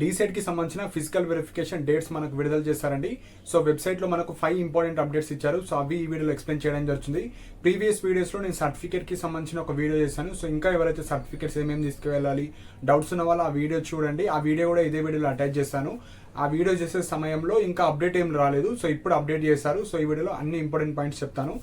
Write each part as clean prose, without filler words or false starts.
DEECET కి సంబంధించిన physical verification dates మనకు విడుదల చేశారండి. సో వెబ్సైట్ లో మనకు 5 ఇంపార్టెంట్ అప్డేట్స్ ఇచ్చారు. సో అవి ఈ వీడియోలో ఎక్స్ప్లెయిన్ చేయడం జరుగుతుంది. ప్రీవియస్ వీడియోస్ లో నేను సర్టిఫికేట్ కి సంబంధించిన ఒక వీడియో చేశాను. సో ఇంకా ఎవరైతే సర్టిఫికేట్స్ ఏమేమి తీసుకువెళ్ళాలి డౌట్స్ ఉన్న వాళ్ళు ఆ వీడియో చూడండి. ఆ వీడియో కూడా ఇదే వీడియోలో అటాచ్ చేస్తాను. ఆ వీడియో చేసే సమయంలో ఇంకా అప్డేట్ ఏం రాలేదు. సో ఇప్పుడు అప్డేట్ చేశారు. సో ఈ వీడియోలో అన్ని ఇంపార్టెంట్ పాయింట్స్ చెప్తాను.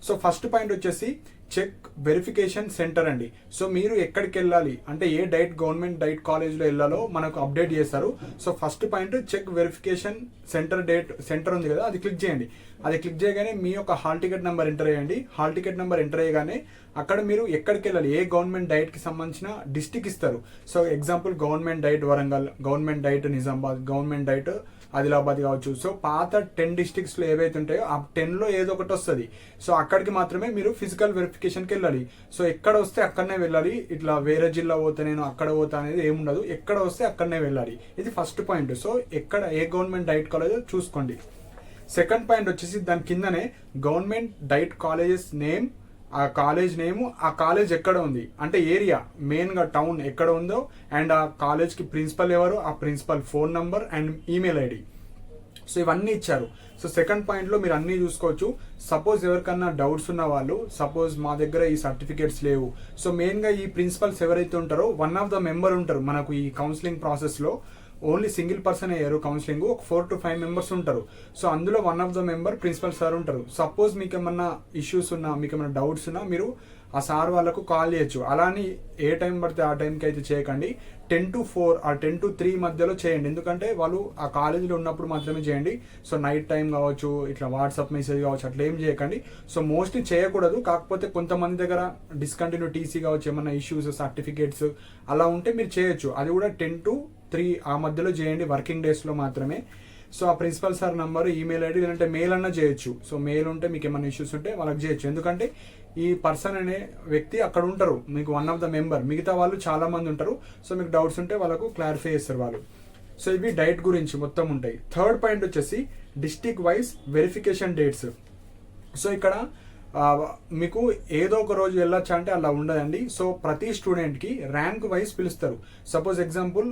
సో ఫస్ట్ పాయింట్ వచ్చేసి చెక్ వెరిఫికేషన్ సెంటర్ అండి. సో మీరు ఎక్కడికి వెళ్ళాలి అంటే ఏ గవర్నమెంట్ డైట్ కాలేజ్లో వెళ్ళాలో మనకు అప్డేట్ చేస్తారు. So first point check verification center ఉంది కదా, అది క్లిక్ చేయండి. అది క్లిక్ చేయగానే మీ యొక్క హాల్ టికెట్ నెంబర్ ఎంటర్ చేయండి. హాల్ టికెట్ నెంబర్ ఎంటర్ చేయగానే అక్కడ మీరు ఎక్కడికి వెళ్ళాలి, ఏ గవర్నమెంట్ డైట్ కి సంబంధించిన డిస్టిక్ ఇస్తారు. So example government diet Warangal, government diet Nizamabad, government diet Adilabad కావచ్చు. సో పాత 10 డిస్ట్రిక్ట్స్ లో ఏవైతే ఉంటాయో ఆ 10 లో ఏదో ఒకటి వస్తుంది. సో అక్కడికి మాత్రమే మీరు ఫిజికల్ వెరిఫికేషన్కి వెళ్ళాలి. సో ఎక్కడ వస్తే అక్కడనే వెళ్ళాలి. ఇట్లా వేరే జిల్లా పోతే నేను అక్కడ పోతా అనేది ఏముండదు. ఎక్కడ వస్తే అక్కడనే వెళ్ళాలి. ఇది ఫస్ట్ పాయింట్. సో ఎక్కడ ఏ గవర్నమెంట్ డైట్ కాలేజ్ చూసుకోండి. సెకండ్ పాయింట్ వచ్చేసి దాని కిందనే గవర్నమెంట్ డైట్ కాలేజెస్ నేమ్, ఆ కాలేజ్ నేము, ఆ కాలేజ్ ఎక్కడ ఉంది అంటే ఏరియా మెయిన్ గా టౌన్ ఎక్కడ ఉందో, అండ్ ఆ కాలేజ్ కి ప్రిన్సిపల్ ఎవరు, ఆ principal phone number and email ID. So ఇవన్నీ ఇచ్చారు. సో సెకండ్ పాయింట్ లో మీరు అన్ని చూసుకోవచ్చు. సపోజ్ ఎవరికన్నా డౌట్స్ ఉన్న వాళ్ళు, సపోజ్ మా దగ్గర ఈ సర్టిఫికేట్స్ లేవు. సో మెయిన్ గా ఈ ప్రిన్సిపల్స్ ఎవరైతే ఉంటారో వన్ ఆఫ్ ద మెంబర్ ఉంటారు మనకు ఈ కౌన్సిలింగ్ ప్రాసెస్ లో. ఓన్లీ సింగిల్ పర్సన్ అయ్యారు కౌన్సిలింగ్, ఒక 4 to 5 మెంబర్స్ ఉంటారు. సో అందులో one of the member principal sir ఉంటారు. సపోజ్ మీకు ఏమన్నా ఇష్యూస్ ఉన్నా, మీకు ఏమైనా డౌట్స్ ఉన్నా మీరు ఆ సార్ వాళ్ళకు కాల్ చేయొచ్చు. అలాని ఏ టైం పడితే ఆ టైంకి అయితే చేయకండి. 10 to 4 ఆ 10 to 3 మధ్యలో చేయండి. ఎందుకంటే వాళ్ళు ఆ కాలేజీలో ఉన్నప్పుడు మాత్రమే చేయండి. సో నైట్ టైం కావచ్చు, ఇట్లా వాట్సాప్ మెసేజ్ కావచ్చు, అట్లా ఏం చేయకండి. సో మోస్ట్లీ చేయకూడదు. కాకపోతే కొంతమంది దగ్గర డిస్కంటిన్యూ టీసీ కావచ్చు, ఏమన్నా ఇష్యూస్ సర్టిఫికేట్స్ అలా ఉంటే మీరు చేయొచ్చు. అది కూడా 10 to 3 ఆ మధ్యలో చేయండి, వర్కింగ్ డేస్ లో మాత్రమే. సో ఆ principal sir number, email ID, లేదంటే మెయిల్ అన్నా చేయొచ్చు. సో మెయిల్ ఉంటే మీకు ఏమైనా ఇష్యూస్ ఉంటే వాళ్ళకి చేయొచ్చు. ఎందుకంటే ఈ పర్సన్ అనే వ్యక్తి అక్కడ ఉంటారు, మీకు వన్ ఆఫ్ ద మెంబర్. మిగతా వాళ్ళు చాలా మంది ఉంటారు. సో మీకు డౌట్స్ ఉంటే వాళ్ళకు క్లారిఫై చేస్తారు వాళ్ళు. సో ఇవి డైట్ గురించి మొత్తం ఉంటాయి. థర్డ్ పాయింట్ వచ్చేసి district wise verification dates. So ఇక్కడ మీకు ఏదో ఒక రోజు వెళ్ళొచ్చా అంటే అలా ఉండదండి. సో ప్రతి స్టూడెంట్ కి ర్యాంక్ వైజ్ పిలుస్తారు. సపోజ్ ఎగ్జాంపుల్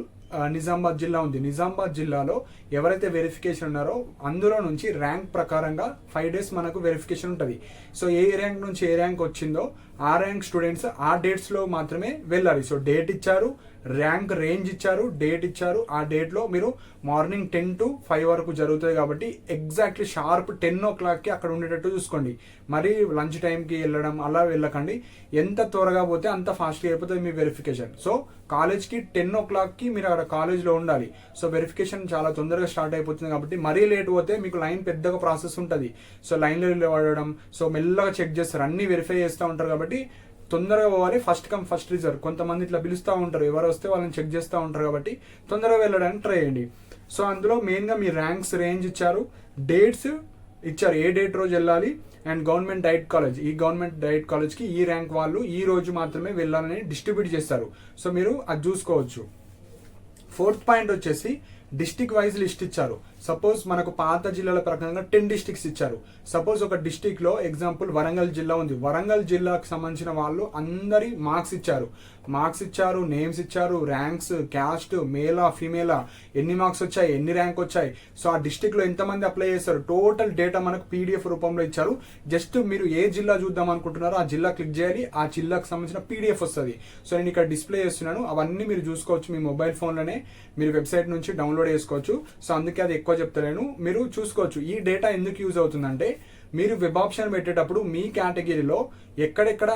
నిజామాబాద్ జిల్లా ఉంది. నిజామాబాద్ జిల్లాలో ఎవరైతే వెరిఫికేషన్ ఉన్నారో అందులో నుంచి ర్యాంక్ ప్రకారంగా 5 days మనకు వెరిఫికేషన్ ఉంటుంది. సో ఏ ర్యాంక్ నుంచి ఏ ర్యాంక్ వచ్చిందో ఆ ర్యాంక్ స్టూడెంట్స్ ఆ డేట్స్ లో మాత్రమే వెళ్ళాలి. సో డేట్ ఇచ్చారు, ర్యాంక్ రేంజ్ ఇచ్చారు, డేట్ ఇచ్చారు. ఆ డేట్ లో మీరు మార్నింగ్ 10 to 5 వరకు జరుగుతుంది కాబట్టి ఎగ్జాక్ట్లీ షార్ప్ 10 o'clock కి అక్కడ ఉండేటట్టు చూసుకోండి. మరి లంచ్ టైంకి వెళ్ళడం అలా వెళ్ళకండి. ఎంత త్వరగా పోతే అంత ఫాస్ట్గా అయిపోతుంది మీ వెరిఫికేషన్. సో కాలేజ్కి 10 o'clock కి మీరు అక్కడ కాలేజ్లో ఉండాలి. సో వెరిఫికేషన్ చాలా తొందరగా స్టార్ట్ అయిపోతుంది కాబట్టి మరీ లేట్ పోతే మీకు లైన్ పెద్దగా ప్రాసెస్ ఉంటుంది. సో లైన్లో నిలబడడం, సో మెల్లగా చెక్ చేస్తారు, అన్ని వెరిఫై చేస్తూ ఉంటారు కాబట్టి తొందరగా పోవాలి. First come first reserve. కొంతమంది ఇట్లా పిలుస్తూ ఉంటారు, ఎవరు వస్తే వాళ్ళని చెక్ చేస్తూ ఉంటారు కాబట్టి తొందరగా వెళ్ళడానికి ట్రై చేయండి. సో అందులో మెయిన్గా మీ ర్యాంక్స్ రేంజ్ ఇచ్చారు, డేట్స్ ఇచ్చారు, ఏ డేట్ రోజు వెళ్ళాలి, అండ్ గవర్నమెంట్ డైట్ కాలేజ్, ఈ గవర్నమెంట్ డైట్ కాలేజ్కి ఈ ర్యాంక్ వాళ్ళు ఈ రోజు మాత్రమే వెళ్ళాలని డిస్ట్రిబ్యూట్ చేస్తారు. సో మీరు అది చూసుకోవచ్చు. ఫోర్త్ పాయింట్ వచ్చేసి డిస్ట్రిక్ట్ వైజ్ లిస్ట్ ఇచ్చారు. సపోజ్ మనకు పాత జిల్లాల ప్రకారంగా 10 districts ఇచ్చారు. సపోజ్ ఒక డిస్ట్రిక్ట్ లో ఎగ్జాంపుల్ వరంగల్ జిల్లా ఉంది. వరంగల్ జిల్లాకు సంబంధించిన వాళ్ళు అందరి మార్క్స్ ఇచ్చారు, నేమ్స్ ఇచ్చారు, ర్యాంక్స్, క్యాస్ట్, మేలా ఫీమేలా, ఎన్ని మార్క్స్ వచ్చాయి, ఎన్ని ర్యాంక్ వచ్చాయి, సో ఆ డిస్ట్రిక్ట్ లో ఎంతమంది అప్లై చేస్తారు, టోటల్ డేటా మనకు పీడిఎఫ్ రూపంలో ఇచ్చారు. జస్ట్ మీరు ఏ జిల్లా చూద్దాం అనుకుంటున్నారో ఆ జిల్లా క్లిక్ చేయాలి, ఆ జిల్లాకు సంబంధించిన పీడిఎఫ్ వస్తుంది. సో నేను ఇక్కడ డిస్ప్లే చేస్తున్నాను, అవన్నీ మీరు చూసుకోవచ్చు. మీ మొబైల్ ఫోన్లోనే మీరు వెబ్సైట్ నుంచి డౌన్లోడ్ చేసుకోవచ్చు. సో అందుకే అది ఎక్కువ చెప్తలేను, మీరు చూసుకోవచ్చు. ఈ డేటా ఎందుకు యూజ్ అవుతుందంటే మీరు వెబ్ ఆప్షన్ పెట్టేటప్పుడు మీ కేటగిరీలో ఎక్కడెక్కడ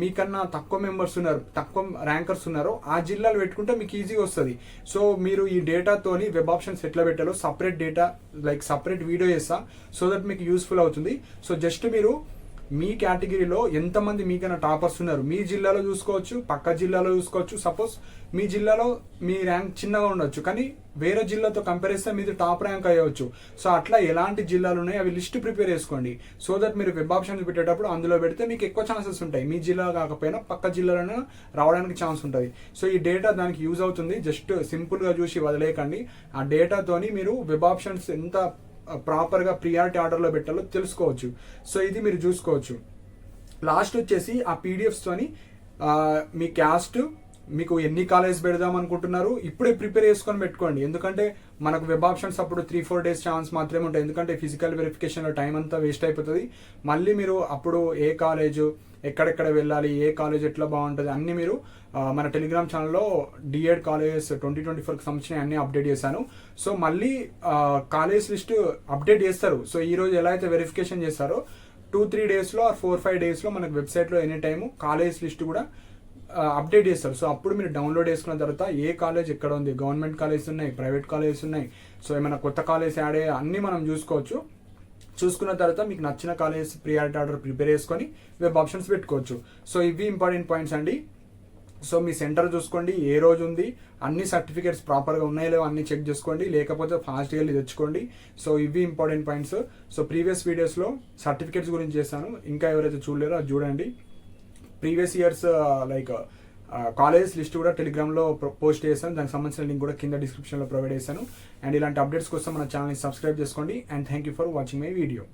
మీకన్నా తక్కువ మెంబర్స్ ఉన్నారు, తక్కువ ర్యాంకర్స్ ఉన్నారో ఆ జిల్లాలు పెట్టుకుంటే మీకు ఈజీగా వస్తుంది. సో మీరు ఈ డేటాతోని వెబ్ ఆప్షన్స్ ఎట్లా పెట్టాలో separate data like separate video చేస్తా, సో దట్ మీకు యూస్ఫుల్ అవుతుంది. సో జస్ట్ మీరు మీ కేటగిరీలో ఎంతమంది మీకైనా టాపర్స్ ఉన్నారు మీ జిల్లాలో చూసుకోవచ్చు, పక్క జిల్లాలో చూసుకోవచ్చు. సపోజ్ మీ జిల్లాలో మీ ర్యాంక్ చిన్నగా ఉండొచ్చు, కానీ వేరే జిల్లాతో కంపేర్ చేస్తే మీది టాప్ ర్యాంక్ అయ్యవచ్చు. సో అట్లా ఎలాంటి జిల్లాలు ఉన్నాయి అవి లిస్ట్ ప్రిపేర్ చేసుకోండి. సో దట్ మీరు వెబ్ ఆప్షన్స్ పెట్టేటప్పుడు అందులో పెడితే మీకు ఎక్కువ ఛాన్సెస్ ఉంటాయి. మీ జిల్లా కాకపోయినా పక్క జిల్లాలోనే రావడానికి ఛాన్స్ ఉంటుంది. సో ఈ డేటా దానికి యూజ్ అవుతుంది. జస్ట్ సింపుల్గా చూసి వదిలేయకండి. ఆ డేటాతోని మీరు వెబ్ ఆప్షన్స్ ఎంత ప్రాపర్గా ప్రియారిటీ ఆర్డర్లో పెట్టాలో తెలుసుకోవచ్చు. సో ఇది మీరు చూసుకోవచ్చు. లాస్ట్ వచ్చేసి ఆ పీడిఎఫ్స్తోని మీ క్యాస్ట్, మీకు ఎన్ని కాలేజ్ పెడదాం అనుకుంటున్నారు ఇప్పుడే ప్రిపేర్ చేసుకొని పెట్టుకోండి. ఎందుకంటే మనకు వెబ్ ఆప్షన్స్ అప్పుడు 3-4 డేస్ ఛాన్స్ మాత్రమే ఉంటాయి. ఎందుకంటే ఫిజికల్ వెరిఫికేషన్లో టైం అంతా వేస్ట్ అయిపోతుంది. మళ్ళీ మీరు అప్పుడు ఏ కాలేజ్ ఎక్కడెక్కడ వెళ్ళాలి, ఏ కాలేజ్ ఎట్లా బాగుంటుంది అన్నీ మీరు మన టెలిగ్రామ్ ఛానల్లో డిఎడ్ కాలేజెస్ 2024కి సంబంధించిన అన్ని అప్డేట్ చేశాను. సో మళ్ళీ కాలేజ్ లిస్ట్ అప్డేట్ చేస్తారు. సో ఈ రోజు ఎలా అయితే వెరిఫికేషన్ చేస్తారో 2-3 డేస్లో 4-5 డేస్లో మనకు వెబ్సైట్లో ఎనీ టైము కాలేజ్ లిస్ట్ కూడా అప్డేట్ చేస్తారు. సో అప్పుడు మీరు డౌన్లోడ్ చేసుకున్న తర్వాత ఏ కాలేజ్ ఎక్కడ ఉంది, గవర్నమెంట్ కాలేజెస్ ఉన్నాయి, ప్రైవేట్ కాలేజెస్ ఉన్నాయి, సో ఏమైనా కొత్త కాలేజ్ యాడ్ అయ్యే అన్నీ మనం చూసుకోవచ్చు. చూసుకున్న తర్వాత మీకు నచ్చిన కాలేజ్ ప్రియారిటీ ఆర్డర్ ప్రిపేర్ చేసుకొని వెబ్ ఆప్షన్స్ పెట్టుకోవచ్చు. సో ఇవి ఇంపార్టెంట్ పాయింట్స్ అండి. సో మీ సెంటర్ చూసుకోండి, ఏ రోజు ఉంది, అన్ని సర్టిఫికేట్స్ ప్రాపర్గా ఉన్నాయో లేవో అన్ని చెక్ చేసుకోండి, లేకపోతే ఫాస్ట్గా వెళ్ళి తెచ్చుకోండి. సో ఇవి ఇంపార్టెంట్ పాయింట్స్. సో ప్రీవియస్ వీడియోస్లో సర్టిఫికేట్స్ గురించి చేశాను, ఇంకా ఎవరైతే చూడలేరో అది చూడండి. Previous years like college list కూడా టెలిగ్రామ్లో పోస్ట్ చేశాను, దానికి సంబంధించిన లింక్ కూడా కింద డిస్క్రిప్షన్లో ప్రొవైడ్ చేశాను. అండ్ ఇలాంటి అప్డేట్స్ కోసం మన ఛానల్ని సబ్స్క్రైబ్ చేసుకోండి. And thank you for watching my video.